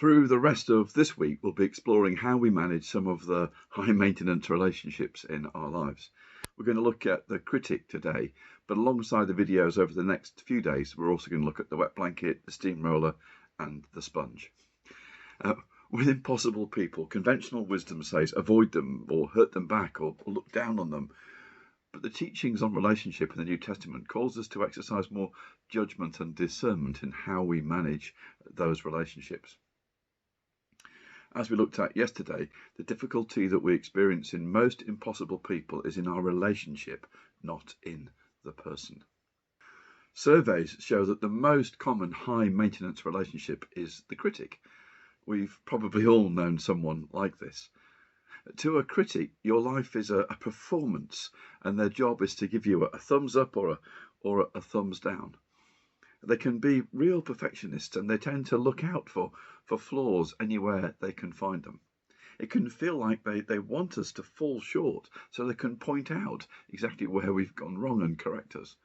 Through the rest of this week, we'll be exploring how we manage some of the high maintenance relationships in our lives. We're going to look at the critic today, but alongside the videos over the next few days, we're also going to look at the wet blanket, the steamroller, and the sponge. With impossible people, conventional wisdom says avoid them or hurt them back or look down on them. But the teachings on relationship in the New Testament calls us to exercise more judgment and discernment in how we manage those relationships. As we looked at yesterday, the difficulty that we experience in most impossible people is in our relationship, not in the person. Surveys show that the most common high maintenance relationship is the critic. We've probably all known someone like this. To a critic, your life is a performance, and their job is to give you a thumbs up or a thumbs down. They can be real perfectionists, and they tend to look out for flaws anywhere they can find them. It can feel like they want us to fall short so they can point out exactly where we've gone wrong and correct us.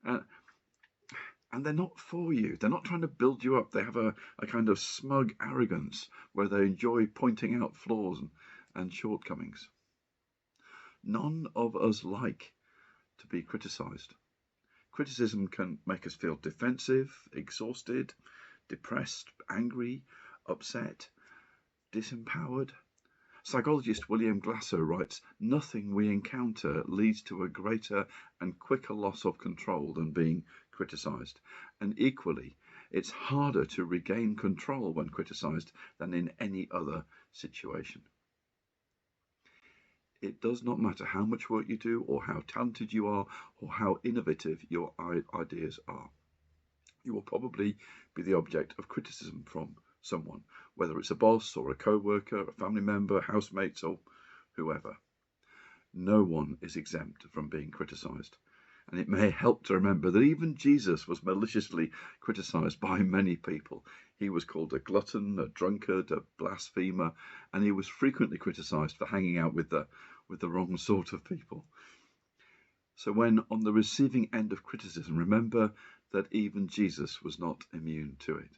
And they're not for you. They're not trying to build you up. They have a kind of smug arrogance where they enjoy pointing out flaws and shortcomings. None of us like to be criticised. Criticism can make us feel defensive, exhausted, depressed, angry, upset, disempowered. Psychologist William Glasser writes, "Nothing we encounter leads to a greater and quicker loss of control than being criticised. And equally, it's harder to regain control when criticised than in any other situation." It does not matter how much work you do or how talented you are or how innovative your ideas are. You will probably be the object of criticism from someone, whether it's a boss or a co-worker, a family member, housemates, or whoever. No one is exempt from being criticised. And it may help to remember that even Jesus was maliciously criticised by many people. He was called a glutton, a drunkard, a blasphemer, and he was frequently criticised for hanging out with the wrong sort of people. So when on the receiving end of criticism, remember that even Jesus was not immune to it.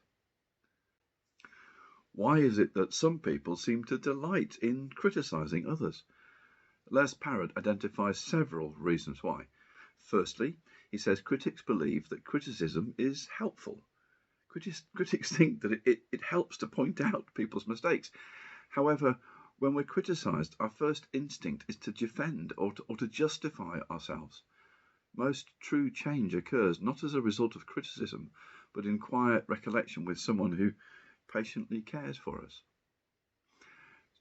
Why is it that some people seem to delight in criticising others? Les Parrott identifies several reasons why. Firstly, he says critics believe that criticism is helpful. Critics think that it helps to point out people's mistakes. However, when we're criticised, our first instinct is to defend or to justify ourselves. Most true change occurs not as a result of criticism, but in quiet recollection with someone who patiently cares for us.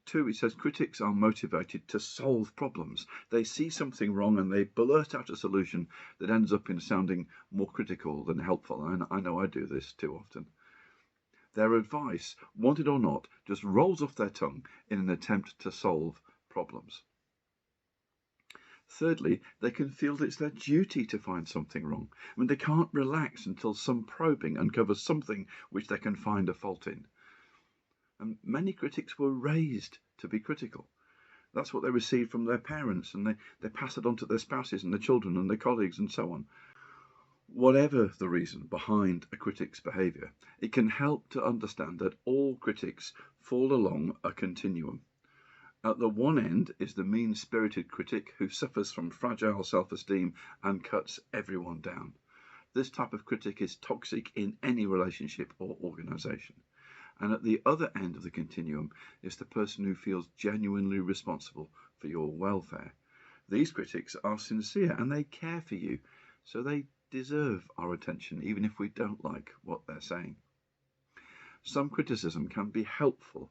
2, he says critics are motivated to solve problems. They see something wrong and they blurt out a solution that ends up in sounding more critical than helpful. And I know I do this too often. Their advice, wanted or not, just rolls off their tongue in an attempt to solve problems. Thirdly, they can feel that it's their duty to find something wrong. I mean, they can't relax until some probing uncovers something which they can find a fault in. And many critics were raised to be critical. That's what they received from their parents, and they pass it on to their spouses and their children and their colleagues and so on. Whatever the reason behind a critic's behaviour, it can help to understand that all critics fall along a continuum. At the one end is the mean-spirited critic who suffers from fragile self-esteem and cuts everyone down. This type of critic is toxic in any relationship or organisation. And at the other end of the continuum is the person who feels genuinely responsible for your welfare. These critics are sincere and they care for you, so they deserve our attention even if we don't like what they're saying. Some criticism can be helpful,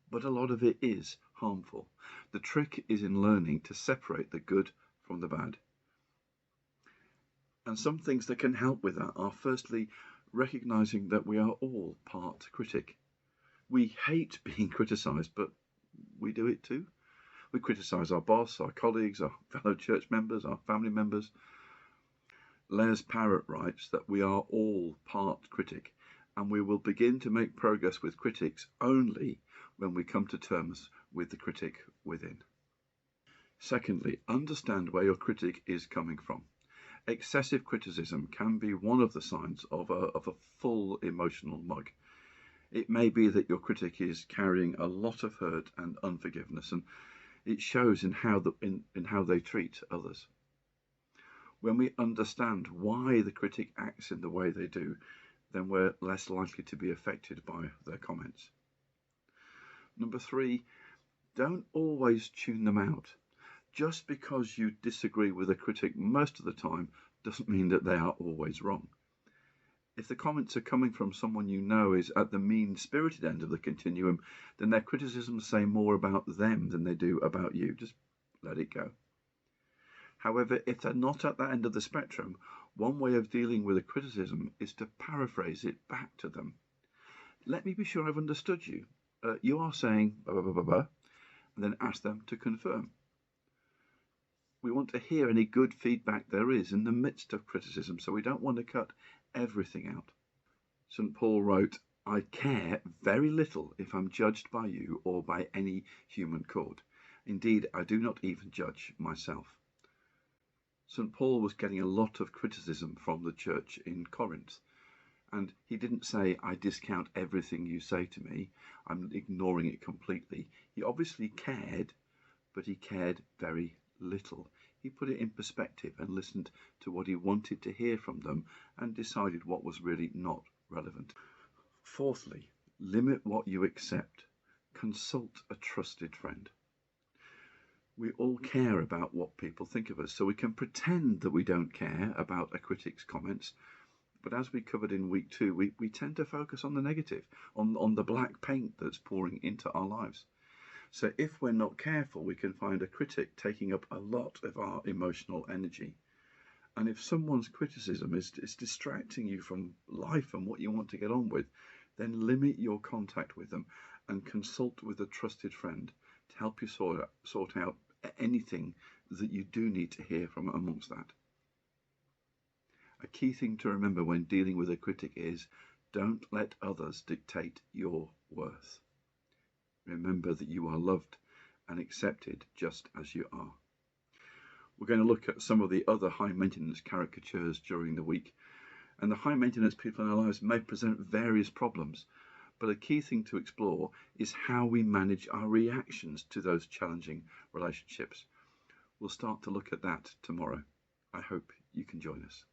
but a lot of it is harmful. The trick is in learning to separate the good from the bad. And some things that can help with that are firstly, recognising that we are all part critic. We hate being criticised, but we do it too. We criticise our boss, our colleagues, our fellow church members, our family members. Les Parrott writes that we are all part critic, and we will begin to make progress with critics only when we come to terms with the critic within. Secondly, understand where your critic is coming from. Excessive criticism can be one of the signs of a full emotional mug. It may be that your critic is carrying a lot of hurt and unforgiveness, and it shows in how they treat others. When we understand why the critic acts in the way they do, then we're less likely to be affected by their comments. Number 3, don't always tune them out. Just because you disagree with a critic most of the time doesn't mean that they are always wrong. If the comments are coming from someone you know is at the mean-spirited end of the continuum, then their criticisms say more about them than they do about you. Just let it go. However, if they're not at that end of the spectrum, one way of dealing with a criticism is to paraphrase it back to them. Let me be sure I've understood you. You are saying blah, blah, blah, blah, blah, and then ask them to confirm. We want to hear any good feedback there is in the midst of criticism, so we don't want to cut everything out. St. Paul wrote, "I care very little if I'm judged by you or by any human court. Indeed, I do not even judge myself." St. Paul was getting a lot of criticism from the church in Corinth, and he didn't say, "I discount everything you say to me, I'm ignoring it completely." He obviously cared, but he cared very little. He put it in perspective and listened to what he wanted to hear from them and decided what was really not relevant. Fourthly, limit what you accept. Consult a trusted friend. We all care about what people think of us, so we can pretend that we don't care about a critic's comments. But as we covered in week 2, we tend to focus on the negative, on the black paint that's pouring into our lives. So if we're not careful, we can find a critic taking up a lot of our emotional energy. And if someone's criticism is distracting you from life and what you want to get on with, then limit your contact with them and consult with a trusted friend to help you sort out anything that you do need to hear from amongst that. A key thing to remember when dealing with a critic is don't let others dictate your worth. Remember that you are loved and accepted just as you are. We're going to look at some of the other high maintenance caricatures during the week. And the high maintenance people in our lives may present various problems, but a key thing to explore is how we manage our reactions to those challenging relationships. We'll start to look at that tomorrow. I hope you can join us.